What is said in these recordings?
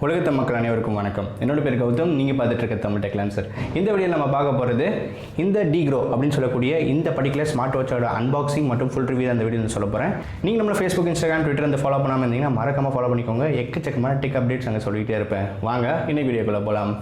உலகத்த மக்கள் அனைவருக்கும் வணக்கம். என்னோட பேர் கௌதம். நீங்கள் பார்த்துட்டு இருக்க தமிழ் டெக்லான்சர். இந்த வீடியோ நம்ம பார்க்க போகிறது இந்த Diggro அப்படின்னு சொல்லக்கூடிய இந்த பர்டிகுலர் ஸ்மார்ட் வாட்சோட அன்பாக்சிங் மற்றும் ஃபுல் ரிவ்யூ அந்த வீடியோ சொல்ல போகிறேன். நீங்கள் நம்மள ஃபேஸ்புக், இன்ஸ்டாகிராம், ட்விட்டர் வந்து ஃபாலோ பண்ணாமல் இருந்தீங்கன்னா மறக்காமல் ஃபாலோ பண்ணிக்கோங்க. எக்கச்சக்கமான டெக் அப்டேட்ஸ் அங்கே சொல்லிகிட்டே இருப்பேன். வாங்க இன்னைக்கு வீடியோக்குள்ளே போகலாம்.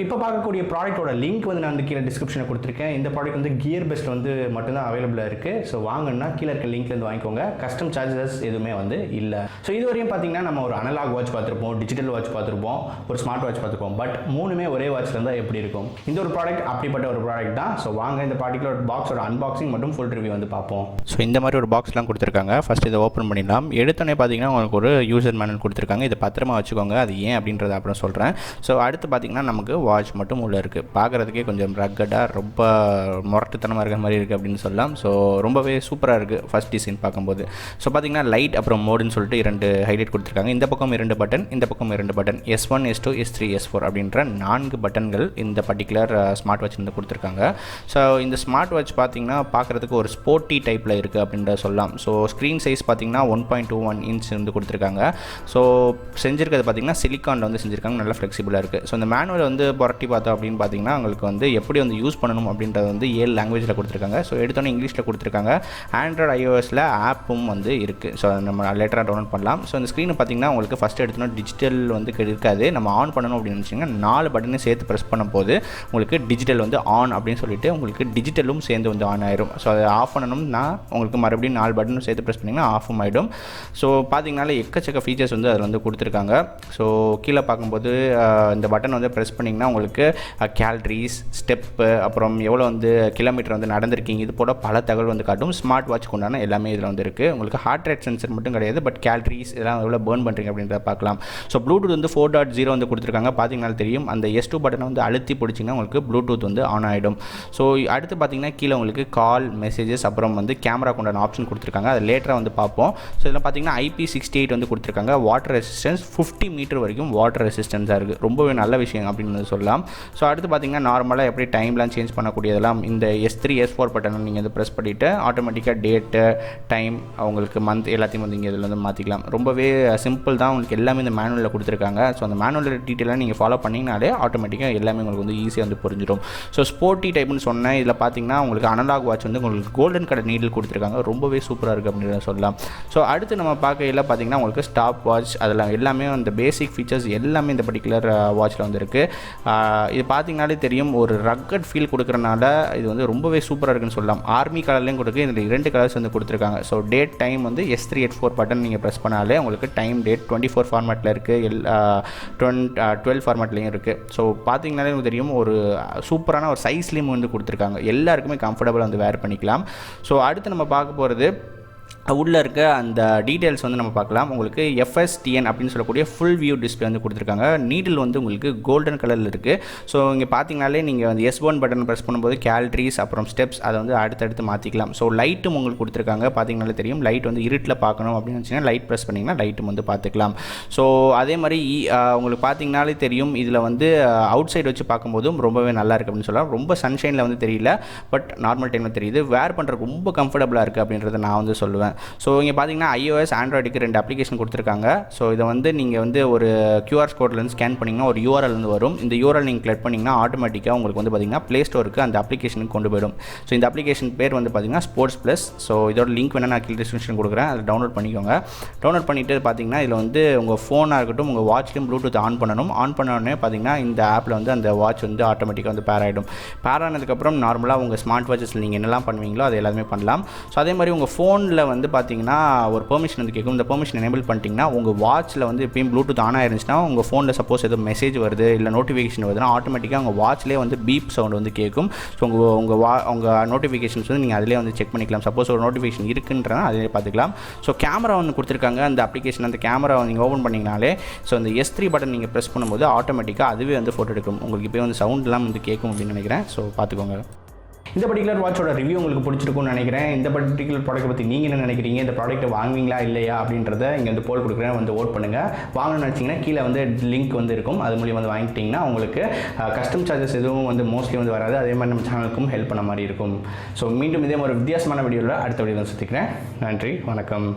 இப்போ பார்க்கக்கூடிய ப்ராடக்ட்டோட லிங்க் வந்து நான் கீழே டிஸ்கிரிப்ஷனில் கொடுத்துருக்கேன். இந்த ப்ராடக்ட் வந்து GearBest வந்து மட்டும்தான் அவைலபிளாக இருக்குது. ஸோ வாங்கன்னா கீழே இருக்க லிங்க்லேருந்து வாங்கிக்கோங்க. கஸ்டம் சார்ஜஸ் எதுவுமே வந்து இல்லை. ஸோ இது வரையும் பார்த்தீங்கன்னா நம்ம ஒரு அனலாக் வாட்ச் பார்த்துருப்போம், டிஜிட்டல் வாட்ச் பார்த்துருப்போம், ஒரு ஸ்மார்ட் வாட்ச் பார்த்துருப்போம். பட் மூணுமே ஒரே வாட்சில் இருந்தால் எப்படி இருக்கும்? இந்த ஒரு ப்ராடக்ட் அப்படிப்பட்ட ஒரு ப்ராடக்ட் தான். ஸோ வாங்க இந்த பர்டிகுலர் பாக்ஸோட அன்பாக்சிங் மற்றும் ஃபுல் ரிவ்யூ வந்து பார்ப்போம். ஸோ இந்த மாதிரி ஒரு பாக்ஸ்லாம் கொடுத்துருக்காங்க. ஃபஸ்ட் இதை ஓப்பன் பண்ணிடலாம். எடுத்தோடனே பார்த்தீங்கன்னா உங்களுக்கு ஒரு யூசர் மேனுவல் கொடுத்துருக்காங்க. இதை பத்திரமா வச்சுக்கோங்க. அது ஏன் அப்படின்றத அப்புறம் சொல்கிறேன். ஸோ அடுத்து பார்த்தீங்கன்னா நமக்கு வாட்ச் மட்டும் உள்ள இருக்குது. பார்க்குறதுக்கே கொஞ்சம் ரக்கடாக ரொம்ப முரட்டுத்தனமாக இருக்கிற மாதிரி இருக்குது அப்படின்னு சொல்லலாம். ஸோ ரொம்பவே சூப்பராக இருக்குது ஃபஸ்ட் டிசைன் பார்க்கும்போது. ஸோ பார்த்தீங்கன்னா லைட் அப்புறம் மோடுன்னு சொல்லிட்டு 2 ஹைலைட் கொடுத்துருக்காங்க. இந்த பக்கம் 2 பட்டன், இந்த பக்கம் 2 button, S1, S2, S3, S4 அப்படின்ற 4 பட்டன்கள் இந்த பர்டிகுலர் ஸ்மார்ட் வாட்ச் வந்து கொடுத்துருக்காங்க. ஸோ இந்த ஸ்மார்ட் வாட்ச் பார்த்தீங்கன்னா பார்க்குறதுக்கு ஒரு ஸ்போர்ட்டி டைப்பில் இருக்குது அப்படின்ற சொல்லலாம். ஸோ ஸ்க்ரீன் சைஸ் பார்த்தீங்கன்னா 1.21 இன்ச் வந்து கொடுத்துருக்காங்க. ஸோ செஞ்சுருக்கிறது பார்த்தீங்கன்னா சிலிக்கானில் வந்து செஞ்சுருக்காங்க. நல்லா ஃப்ளெக்சிபிளாக இருக்குது. ஸோ இந்த மேனுவல் வந்து புரட்டி பார்த்தோம் அப்படின்னு பார்த்தீங்கன்னா உங்களுக்கு வந்து எப்படி வந்து யூஸ் பண்ணணும் அப்படின்றது வந்து 7 லாங்குவேஜில் கொடுத்துருக்காங்க. ஸோ எடுத்தோன்னே இங்கிலீஷில் கொடுத்துருக்காங்க. ஆண்ட்ராய்டு iOSல ஆப்பும் வந்து இருக்குது. ஸோ நம்ம லேட்டராக டவுன்லோட் பண்ணலாம். ஸோ இந்த ஸ்க்ரீனை பார்த்தீங்கன்னா உங்களுக்கு ஃபஸ்ட்டு எடுத்தோன்னா டிஜிட்டல் வந்து இருக்காது. நம்ம ஆன் பண்ணணும் அப்படின்னு நினச்சிங்கன்னா 4 பட்டனை சேர்த்து ப்ரெஸ் பண்ணும் போது உங்களுக்கு டிஜிட்டல் வந்து ஆன் அப்படின்னு சொல்லிட்டு உங்களுக்கு டிஜிட்டலும் சேர்ந்து வந்து ஆன் ஆயிரும். ஸோ அதை ஆஃப் பண்ணணும்னா உங்களுக்கு மறுபடியும் 4 பட்டனும் சேர்த்து ப்ரெஸ் பண்ணிங்கன்னா ஆஃபும் ஆகிடும். ஸோ பார்த்தீங்கனாலே எக்கச்சக்க ஃபீச்சர்ஸ் வந்து அதில் வந்து கொடுத்துருக்காங்க. ஸோ கீழே பார்க்கும்போது இந்த பட்டன் வந்து ப்ரெஸ் பண்ணிங்கன்னா உங்களுக்கு கேலரிஸ், ஸ்டெப்பு, அப்புறம் எவ்வளோ வந்து கிலோமீட்டர் வந்து நடந்திருக்கீங்க, இது போல பல தகவல் வந்து காட்டும். ஸ்மார்ட் வாட்ச் கொண்டான எல்லாமே இதில் வந்து இருக்குது. உங்களுக்கு ஹார்ட் ரேட் சென்சர் மட்டும் கிடையாது, பட் கேலரிஸ் இதெல்லாம் எவ்வளோ பர்ன் பண்ணுறீங்க அப்படின்றத பார்க்கலாம். ஸோ ப்ளூடூத் வந்து 4.0 வந்து கொடுத்துருக்காங்க. பார்த்தீங்கன்னா தெரியும். அந்த S2 பட்டனை வந்து அழுத்தி பிடிச்சிங்கன்னா உங்களுக்கு ப்ளூடூத் வந்து ஆன் ஆகிடும். ஸோ அடுத்து பார்த்தீங்கன்னா கீழே உங்களுக்கு கால், மெசேஜஸ், அப்புறம் வந்து கேமரா கொண்டான ஆப்ஷன் கொடுத்துருக்காங்க. அது லேட்டராக வந்து பார்ப்போம். ஸோ இதில் பார்த்தீங்கன்னா IP68 வந்து கொடுத்துருக்காங்க. வாட்டர் ரெசிஸ்டன்ஸ் 50 மீட்டர் வரைக்கும் வாட்டர் ரெசிஸ்டன்ஸாக இருக்குது. ரொம்பவே நல்ல விஷயம் அப்படின்னு சொல்லலாம். ஸோ அடுத்து பார்த்தீங்கன்னா நார்மலாக எப்படி டைம்லாம் சேஞ்ச் பண்ணக்கூடியதெல்லாம் இந்த S3, S4 பட்டனை நீங்கள் வந்து ப்ரெஸ் பண்ணிவிட்டு ஆட்டோமேட்டிக்காக டேட்டு, டைம், அவங்களுக்கு மந்த் எல்லாத்தையும் வந்து இங்கே இதில் வந்து மாற்றிக்கலாம். ரொம்பவே சிம்பிள் தான். உங்களுக்கு எல்லாமே இந்த மேனுவலில் கொடுத்துருக்காங்க. ஸோ அந்த மேனுவல் டீட்டெயிலாக நீங்கள் ஃபாலோ பண்ணிங்கனாலே ஆட்டோமேட்டிக்காக எல்லாமே உங்களுக்கு வந்து ஈஸியாக வந்து புரிஞ்சிடும். ஸோ ஸ்போர்ட்டி டைப்னு சொன்னேன். இதில் பார்த்தீங்கன்னா உங்களுக்கு அனலாக் வாட்ச் வந்து உங்களுக்கு கோல்டன் கலர் நீடில் கொடுத்துருக்காங்க. ரொம்பவே சூப்பராக இருக்குது அப்படின்னு சொல்லலாம். ஸோ அடுத்து நம்ம பார்க்கையில் பார்த்தீங்கன்னா உங்களுக்கு ஸ்டாப் வாட்ச், அதெல்லாம் எல்லாமே அந்த பேசிக் ஃபீச்சர்ஸ் எல்லாமே இந்த பர்டிகுலர் வாட்சில் வந்து இருக்குது. இது பார்த்தீங்கனாலே தெரியும். ஒரு ரக்கட் ஃபீல் கொடுக்குறனால இது வந்து ரொம்பவே சூப்பராக இருக்குன்னு சொல்லலாம். ஆர்மி கலர்லேயும் கொடுக்கு. இதில் 2 கலர்ஸ் வந்து கொடுத்துருக்காங்க. ஸோ டேட் டைம் வந்து S3, S4 பட்டன் நீங்கள் ப்ரெஸ் பண்ணாலே உங்களுக்கு டைம், டேட் 24 ஃபார்மேட்டில் இருக்குது, 12 ஃபார்மேட்லேயும் இருக்குது. ஸோ பார்த்தீங்கனாலே உங்களுக்கு தெரியும். ஒரு சூப்பரான ஒரு சைஸ்லேயும் வந்து கொடுத்துருக்காங்க. எல்லாருக்குமே கம்ஃபர்டபுளாக வந்து வேர் பண்ணிக்கலாம். ஸோ அடுத்து நம்ம பார்க்க போகிறது உள்ளே இருக்க அந்த டீட்டெயில்ஸ் வந்து நம்ம பார்க்கலாம். உங்களுக்கு FSTN அப்படின்னு சொல்லக்கூடிய ஃபுல் வியூ டிஸ்பிளே வந்து கொடுத்துருக்காங்க. நீடில் வந்து உங்களுக்கு கோல்டன் கலரில் இருக்குது. ஸோ இங்கே பார்த்தீங்கனாலே நீங்கள் வந்து S1 பட்டன் ப்ரெஸ் பண்ணும்போது கேலரிஸ், அப்புறம் ஸ்டெப்ஸ், அதை வந்து அடுத்தடுத்து மாற்றிக்கலாம். ஸோ லைட்டும் உங்களுக்கு கொடுத்துருக்காங்க. பார்த்தீங்கனாலே தெரியும். லைட் வந்து இருட்டில் பார்க்கணும் அப்படின்னு வச்சிங்கன்னா லைட் ப்ரெஸ் பண்ணிங்கன்னா லைட்டும் வந்து பார்த்துக்கலாம். ஸோ அதே மாதிரி உங்களுக்கு பார்த்தீங்கனாலே தெரியும். இதில் வந்து அவுட் சைடு வச்சு பார்க்கும்போதும் ரொம்பவே நல்லா இருக்குது அப்படின்னு சொல்லலாம். ரொம்ப சன்ஷைனில் வந்து தெரியல, பட் நார்மல் டைமில் தெரியுது. வேர் பண்ணுறதுக்கு ரொம்ப கம்ஃபர்டபுளாக இருக்குது அப்படின்றத நான் வந்து சொல்லுவேன். ஸோ இங்கே பார்த்தீங்கன்னா iOS, ஆண்ட்ராய்டுக்கு 2 அப்ளிகேஷன் கொடுத்துருக்காங்க. ஸோ இதை வந்து நீங்கள் வந்து ஒரு QR கோட்லேருந்து ஸ்கேன் பண்ணிங்கன்னா ஒரு URL வந்து வரும். இந்த URL நீங்கள் கிளிக் பண்ணிங்கன்னா ஆட்டோமேட்டிக்காக உங்களுக்கு வந்து பார்த்தீங்கன்னா ப்ளே ஸ்டோருக்கு அந்த அப்ளிகேஷனுக்கு கொண்டு போயிடும். ஸோ இந்த அப்ளிகேஷன் பேர் வந்து பார்த்தீங்கன்னா ஸ்போர்ட்ஸ் ப்ளஸ். ஸோ இதோட லிங்க் வேணால் நான் கீழே டிஸ்கிரிப்ஷன் கொடுக்குறேன். அதை டவுன்லோட் பண்ணிக்கோங்க. டவுன்லோட் பண்ணிவிட்டு பார்த்தீங்கன்னா இதில் வந்து உங்கள் ஃபோனாக இருக்கட்டும், உங்கள் வாட்ச்லையும் ப்ளூடூத் ஆன் பண்ணணும். ஆன் பண்ணோடனே பார்த்தீங்கன்னா இந்த ஆப்பில் வந்து அந்த வாட்ச் வந்து ஆட்டோமேட்டிக்காக வந்து பேர் ஆகிடும். பேர் ஆனதுக்கப்புறம் நார்மலாக உங்கள் ஸ்மார்ட் வாட்சஸில் நீங்கள் என்னெல்லாம் பண்ணுவீங்களோ அது எல்லாமே பண்ணலாம். ஸோ அதே மாதிரி உங்கள் ஃபோனில் வந்து பார்த்தீங்கன்னா ஒரு பெர்மிஷன் வந்து கேட்கும். இந்த பெர்மிஷன் எனேபிள் பண்ணிட்டீங்கன்னா உங்கள் வாட்சில் வந்து எப்பயும் ப்ளூடூத் ஆன் ஆயிருந்துச்சுன்னா உங்கள் ஃபோனில் சப்போஸ் ஏதோ மெசேஜ் வருது இல்லை நோட்டிஃபிகேஷன் வருதுன்னா ஆட்டோமேட்டிக்காக உங்கள் வாட்ச்லேயே வந்து பீப் சவுண்ட் வந்து கேட்கும். ஸோ உங்கள் நோட்டிஃபிகேஷன்ஸ் வந்து நீங்கள் அதிலே வந்து செக் பண்ணிக்கலாம். சப்போஸ் ஒரு நோட்டிஃபிகேஷன் இருக்குன்றனா அதிலே பார்த்துக்கலாம். ஸோ கேமரா ஒன்று கொடுத்துருக்காங்க. அந்த அப்ளிகேஷன் அந்த கேமரா நீங்கள் ஓப்பன் பண்ணிங்கனாலே ஸோ அந்த S3 பட்டன் நீங்கள் ப்ரெஸ் பண்ணும்போது ஆட்டோமேட்டிக்காக அதுவே வந்து ஃபோட்டோ எடுக்கும். உங்களுக்கு இப்போ வந்து சவுண்ட்லாம் வந்து கேட்கும் அப்படின்னு நினைக்கிறேன். ஸோ பார்த்துக்கோங்க. இந்த பர்டிகுலர் வாட்சோட ரிவ்யூ உங்களுக்கு பிடிச்சிருக்கும்னு நினைக்கிறேன். இந்த பர்டிகுலர் ப்ராடக்ட் பற்றி நீங்கள் என்ன நினைக்கிறீங்க, இந்த ப்ராடக்ட்டை வாங்குவீங்களா இல்லையா அப்படின்றத இங்கே வந்து போல் கொடுக்குறேன், வந்து ஓட் பண்ணுங்கள். வாங்கணும்னு நினச்சிங்கன்னா கீழே வந்து லிங்க் வந்து இருக்கும், அது மூலியம் வந்து வாங்கிட்டிங்கன்னா உங்களுக்கு கஸ்டம் சார்ஜஸ் எதுவும் வந்து மோஸ்ட்லி வந்து வராது. அதே மாதிரி நம்ம சேனலுக்கும் ஹெல்ப் பண்ண மாதிரி இருக்கும். ஸோ மீண்டும் இதே ஒரு வித்தியாசமான வீடியோவில் அடுத்த வீடியோவில் சுற்றிக்கிறேன். நன்றி, வணக்கம்.